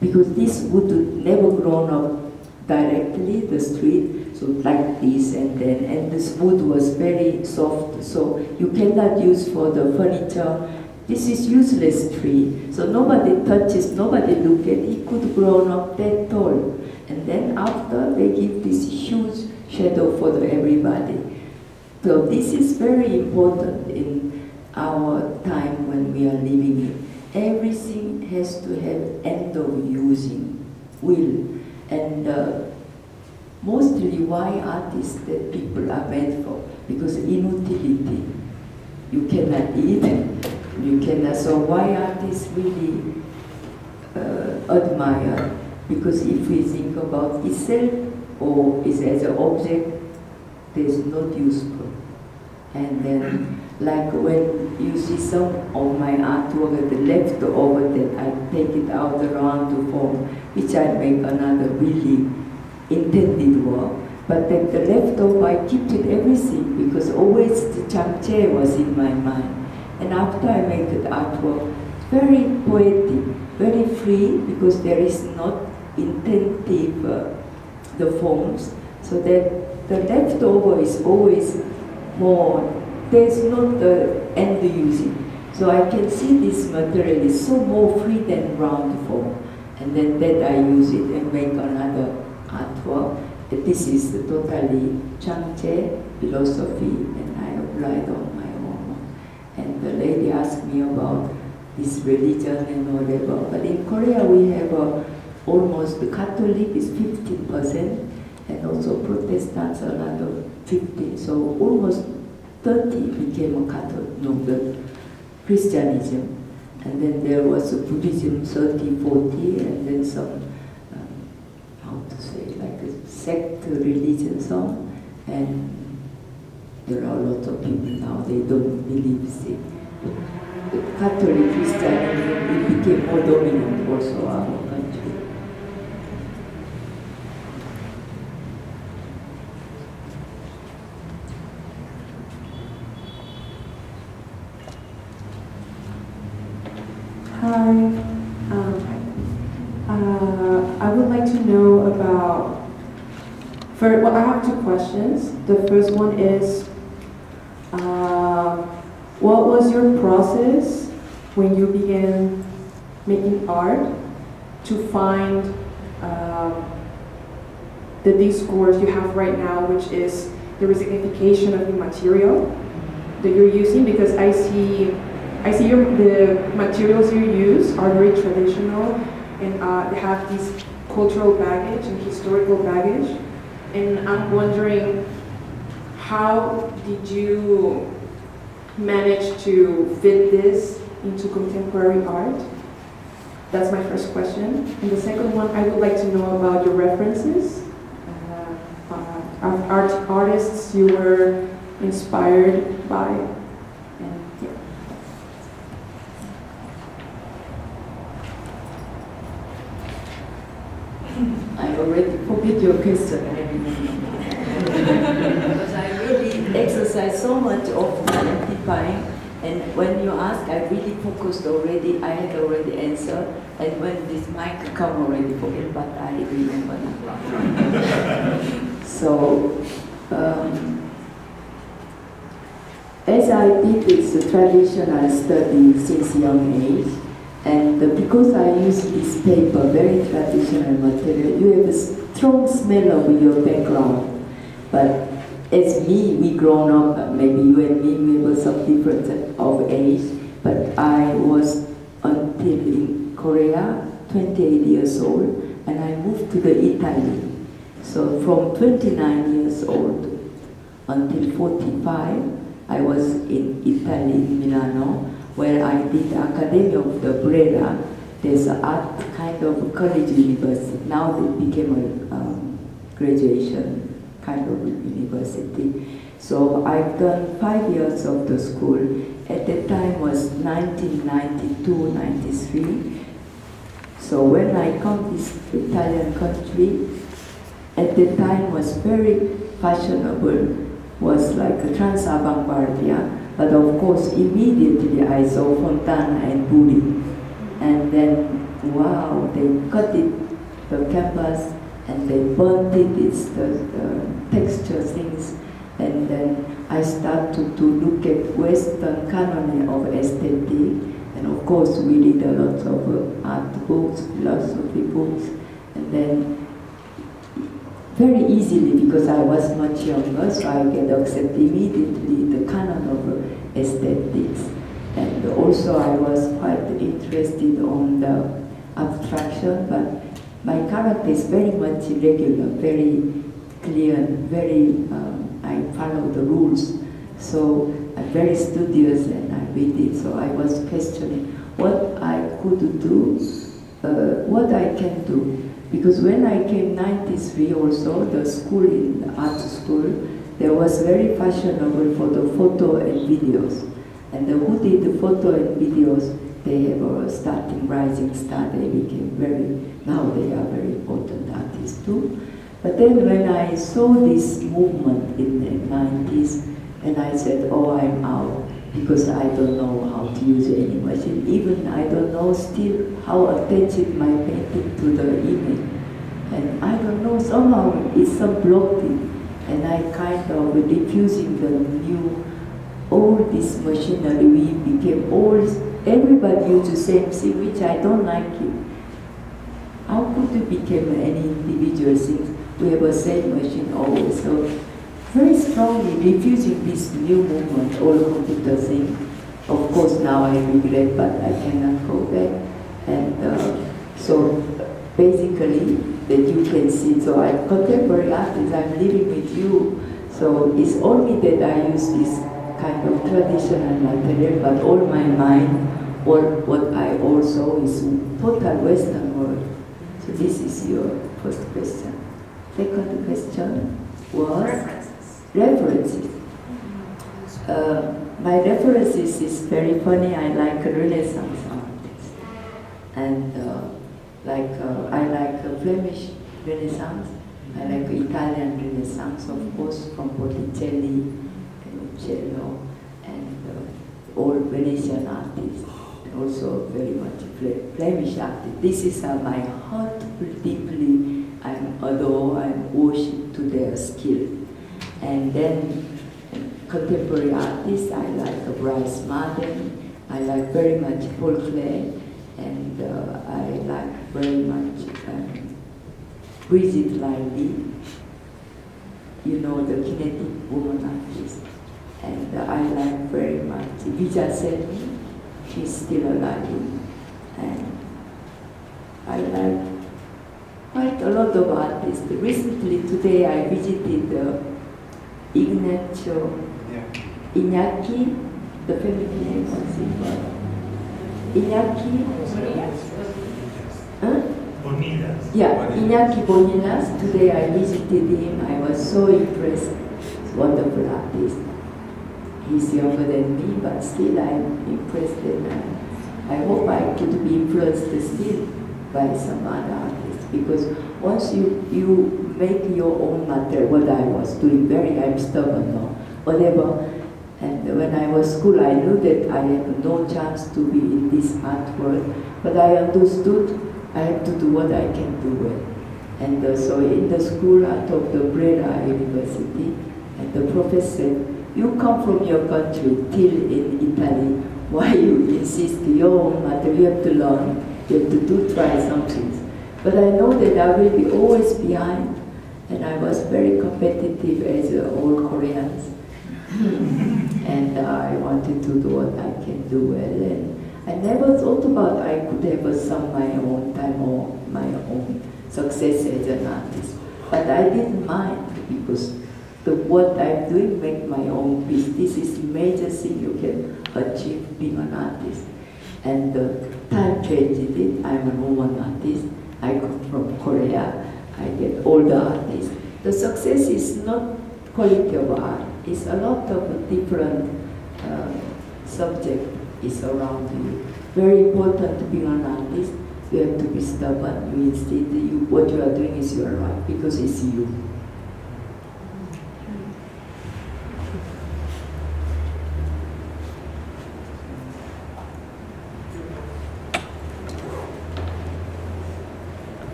because this wood would never grown up directly the street, so like this and then, and this wood was very soft, so you cannot use for the furniture. This is useless tree, so nobody touches, nobody look at it. It could grow up that tall, and then after they give this huge shadow for everybody. So this is very important in our time when we are living in. Everything has to have end of using, will, and mostly why artists that people are made for, because inutility. You cannot eat, you cannot, so why artists really admire, because if we think about itself or is as an object, there's not useful. And then, like when you see some of my artwork, the leftover that I take it out around to form, which I make another really intended work. But then the leftover, I keep it everything, because always the Changche was in my mind. And after I make the artwork, very poetic, very free, because there is not intensive the forms, so that the leftover is always more, there's not the end using. So I can see this material is so more free than round form. And then that I use it and make another artwork. This is the totally Changche philosophy, and I applied on my own. And the lady asked me about this religion and whatever. But in Korea we have almost, the Catholic is 15%, and also Protestants another 15. So almost 30 became a Catholic, no, the Christianism. And then there was a Buddhism 30, 40, and then some, how to say, like a sect religion, some. And there are a lot of people now, they don't believe it. Catholic Christianity, it became more dominant also in our country. Hi. I would like to know about, well, I have two questions. The first one is, what was your process when you began making art to find the discourse you have right now, which is the resignification of the material that you're using? Because I see the materials you use are very traditional, and they have this cultural baggage and historical baggage. And I'm wondering, how did you manage to fit this into contemporary art? That's my first question. And the second one, I would like to know about your references, artists you were inspired by. And yeah. I already forget your question. Because I really exercise so much of identifying, and when you ask, I really focused already. I had already answered, and when this mic come already forget, but I remember now. So, as I did this traditional study since young age, and because I use this paper, very traditional material, you have a strong smell of your background. But as me, we grown up, maybe you and me, we were some difference of age, but I was until in Korea, 28 years old, and I moved to the Italy. So from 29 years old until 45, I was in Italy, in Milano, where I did Academy of the Brera. There's an art kind of college university. Now it became a graduation kind of university. So I've done 5 years of the school. At that time was 1992, 93. So when I come to this Italian country, at that time was very fashionable, was like a trans avant-garde. But of course, immediately I saw Fontana and Buri. And then, wow, they cut it, the canvas, and they burnt it, it's the texture things. And then I started to look at Western canon of aesthetic. And of course, we read a lot of art books, philosophy books. And then very easily, because I was much younger, so I get accepted immediately the canon of aesthetics. And also I was quite interested on the abstraction, but my character is very much regular, very clear, very, I follow the rules. So I'm very studious and I read it, so I was questioning what I could do, what I can do. Because when I came 93 also, the school in the art school, there was very fashionable for the photo and videos. And who did the photo and videos, they were starting rising star, they became now they are very important artists too. But then when I saw this movement in the 90s, and I said, oh, I'm out, because I don't know how to use any machine. Even I don't know still how attaching my painting to the image. And I don't know, somehow it's some blocking. And I kind of refusing the new, all this machinery, we became everybody used the same thing, which I don't like it. How could we become any individual thing? We have a same machine always. So very strongly refusing this new movement, all computer thing. Of course now I regret, but I cannot go back. And so basically that you can see, so I'm contemporary artist, I'm living with you. So it's only that I use this kind of traditional material, but all my mind, what I also is total Western world. So this is your first question. Second question was? References. my references is very funny. I like Renaissance artists, and I like Flemish Renaissance. I like Italian Renaissance, of course, from Botticelli, Uccello, and all Venetian artists, and also very much Flemish artists. This is my heart deeply. I adore and worship to their skill. And then contemporary artists, I like Bryce Marden, I like very much Paul Klee, and I like very much Brigitte Lively, you know, the kinetic woman artist. And I like very much Vijay Seni, she's still alive. And I like quite a lot of artists. Recently, today, I visited Iñaki, the family name was it? Iñaki? Huh? Bonilas. Yeah, Iñaki Bonilas. Today I visited him. I was so impressed. He's a wonderful artist. He's younger than me, but still I'm impressed, and I hope I could be influenced still by some other artists, because once you make your own material, what I was doing, I'm stubborn or whatever, and when I was school I knew that I had no chance to be in this art world, but I understood I have to do what I can do well. And so in the school at of the Brera University, and the professor said, you come from your country till in Italy, why you insist your own material, you have to learn, you have to try some things. But I know that I will be always behind, and I was very competitive as all Koreans. And I wanted to do what I can do well, and I never thought about I could have some my own time or my own success as an artist. But I didn't mind, because what I'm doing make my own peace. This is the major thing you can achieve being an artist. And time changed it. I'm a woman artist. I come from Korea. I get older artists. The success is not quality of art. It's a lot of different subject is around you. Very important to be an artist. You have to be stubborn. You insist what you are doing is your right, because it's you.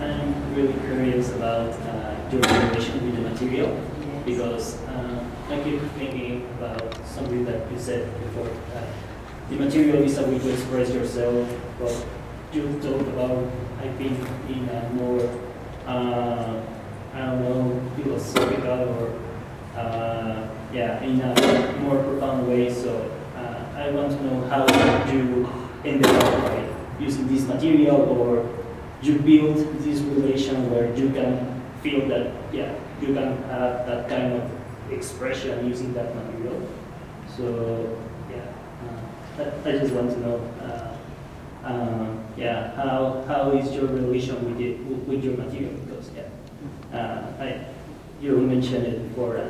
I'm really curious about your relation with the material, because I keep thinking about something that you said before. The material is a way to express yourself, but you talk about, I think, in a more, I don't know, philosophical or, in a more profound way. So I want to know how you ended up by using this material, or you build this relation where you can feel that, you can have that kind of expression using that material. So, I just want to know, how is your relation with your material? Because, you mentioned it before,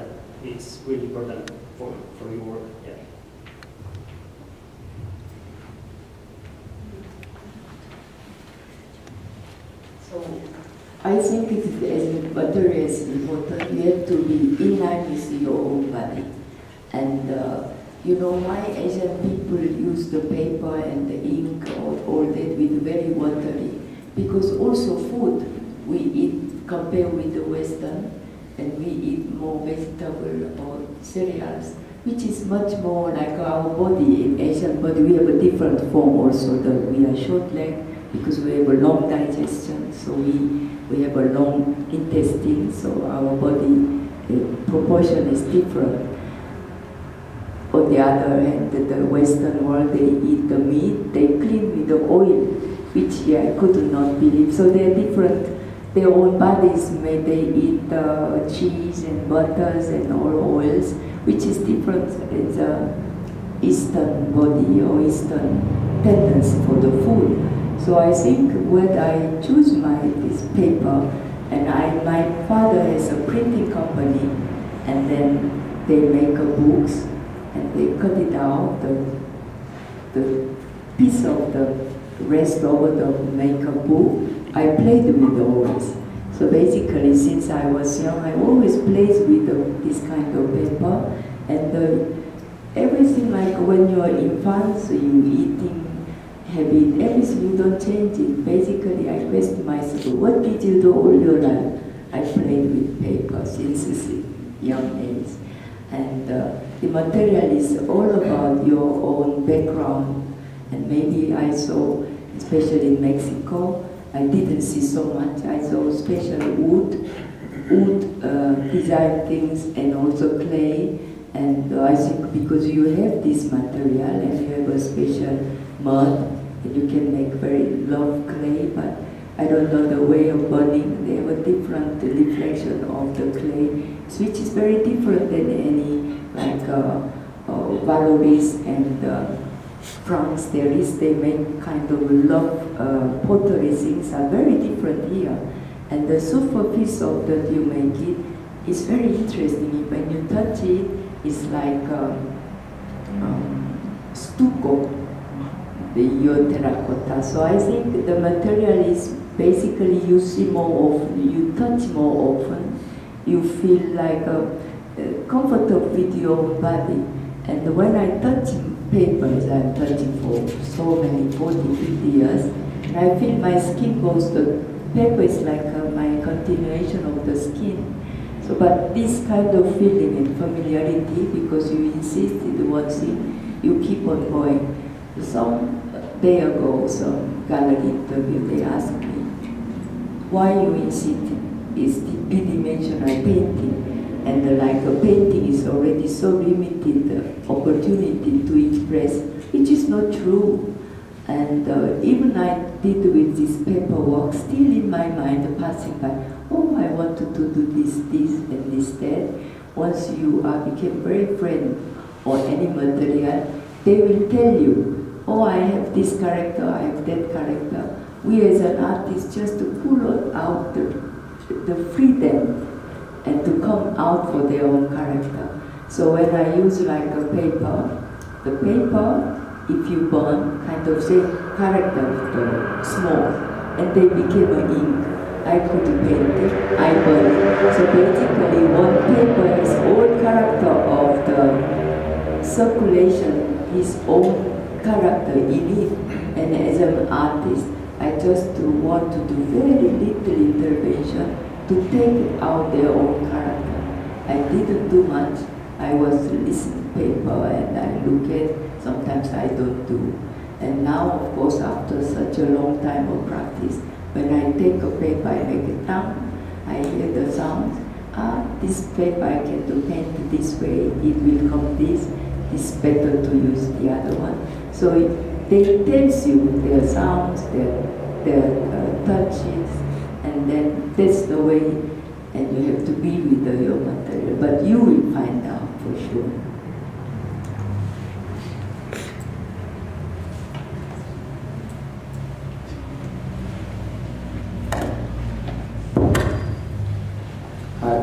it's really important for your work. So I think as material is important, you have to be in line with your own body. And you know, why Asian people use the paper and the ink or all that with very watery? Because also food we eat compared with the Western, and we eat more vegetable or cereals, which is much more like our body. In Asian body we have a different form also. We are short leg because we have a long digestion, so we have a long intestine, so our body proportion is different. On the other hand, the Western world, they eat the meat, they clean with the oil, which I could not believe. So they're different. Their own bodies, they eat cheese and butters and all oils, which is different in the Eastern body or Eastern tendency for the food. So I think when I choose this paper, and my father has a printing company, and then they make books and they cut it out, the piece of the rest over the make a book. I played with always. So basically, since I was young, I always played with this kind of paper, and everything like when you are infant, so you eating habit, everything you don't change it. Basically, I question myself, what did you do all your life? I played with paper since young age, and the material is all about your own background. And maybe I saw, especially in Mexico, I didn't see so much. I saw especially wood design things, and also clay. And I think because you have this material and you have a special mud, and you can make very love clay, but I don't know the way of burning. They have a different reflection of the clay, which is very different than any like Valois and France. They make kind of love pottery things are very different here, and the surface of that you make it is very interesting. When you touch it, it's like stucco, your terracotta. So I think the material is basically you see more often, you touch more often, you feel like comfortable with your body. And when I touch papers, I'm touching for so many 40, 50 years, and I feel my skin goes, the paper is like my continuation of the skin. So, but this kind of feeling and familiarity, because you insisted one thing, you keep on going. Some day ago, some gallery interview, they asked me, why you insist is the three-dimensional painting, and like a painting is already so limited opportunity to express, which is not true. And even I did with this paperwork, still in my mind passing by, oh, I wanted to do this, and this, that. Once you became very friend or any material, they will tell you, oh, I have this character, I have that character. We as an artist just to pull out the freedom and to come out for their own character. So when I use like a paper, the paper, if you burn, kind of say character small, and they became an ink. I could paint it, I burn it. So basically one paper has all character of the circulation, his own character in it. And as an artist, I just want to do very little intervention to take out their own character. I didn't do much. I was listening paper and I look at, sometimes I don't do. And now, of course, after such a long time of practice, when I take a paper, I make it down, I hear the sound. This paper I can do paint this way, it will come this is better to use the other one. So they tells you their sounds, their touches, and then that's the way, and you have to be with your material. But you will find out for sure.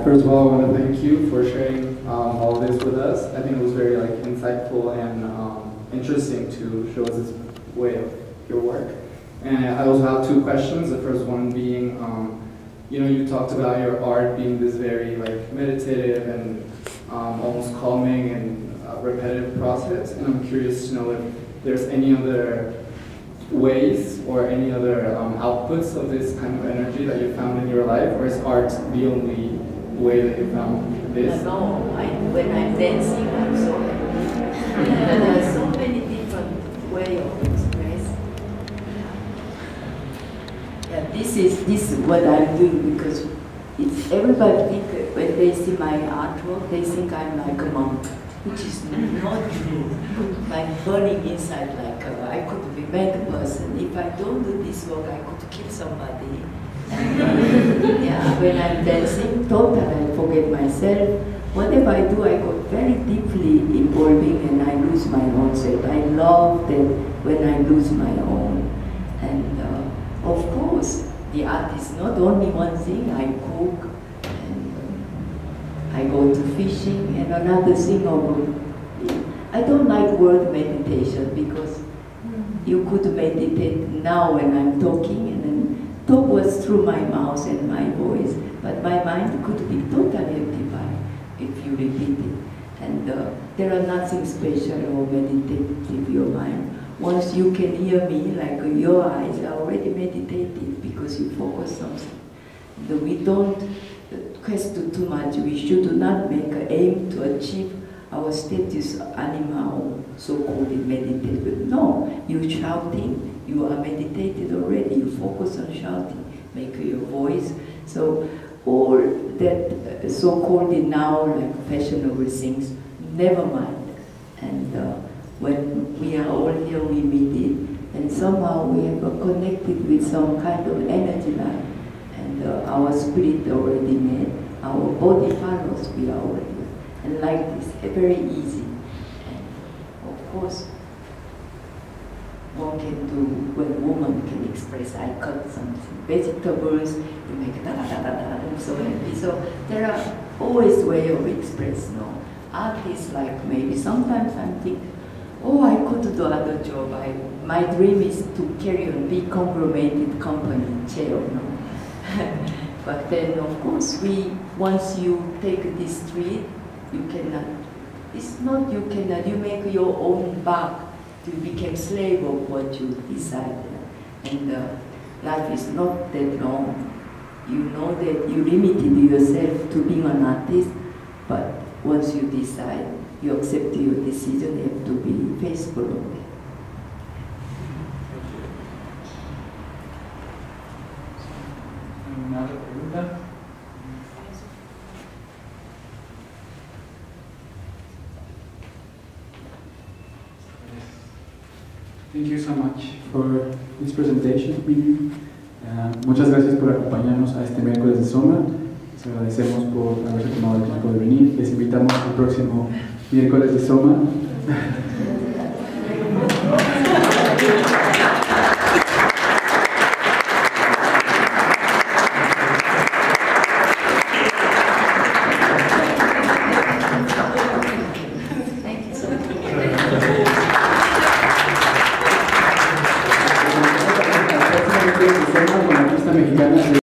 First of all, I want to thank you for sharing all this with us. I think it was very insightful and interesting to show us this way of your work. And I also have two questions. The first one being, you talked about your art being this very meditative and almost calming and repetitive process. And I'm curious to know if there's any other ways or any other outputs of this kind of energy that you found in your life, or is art the only way that you found this? No, when I'm dancing, I'm so happy. There are so many different ways of expressing. Yeah, this is what I'm doing, because it's everybody think when they see my artwork, they think I'm like a monk, which is not true. I'm burning inside like I could be a mad person. If I don't do this work, I could kill somebody. And, yeah, when I'm dancing, totally I forget myself. Whatever I do, I go very deeply involving and I lose my own self. I love that when I lose my own. And of course, the art is not only one thing. I cook, and I go to fishing, and another thing I don't like word meditation because you could meditate now when I'm talking, and then talk was through my mouth and my voice, but my mind could be totally occupied if you repeat it. And there are nothing special or meditative your mind. Once you can hear me, like your eyes are already meditative because you focus on something. We don't quest too much. We should not make an aim to achieve our status animal, so-called meditative. No, you're shouting. You are meditated already. You focus on shouting, make your voice. So all that so-called now like fashionable things, never mind. And when we are all here, we meet it, and somehow we have connected with some kind of energy line, and our spirit already met, our body follows, we are already, and like this, very easy. And of course, one can do, when woman can express, I cut something, vegetables, you make da-da-da-da-da, I'm so happy. So there are always way of express, no? Artists like maybe sometimes I'm thinking, oh, I could do other job. My dream is to carry on big conglomerated company chair, no? But then, of course, once you take this street, you cannot, it's not you cannot, you make your own back. You become slave of what you decide. And life is not that long. You know that you limited yourself to being an artist, but once you decide, you accept your decision, you have to be faithful of it. ¿Alguna pregunta? Thank you so much for this presentation, Minjung. Muchas gracias por acompañarnos a este miércoles de SOMA. Les agradecemos por haberse tomado el tiempo de venir. Les invitamos al próximo miércoles de SOMA.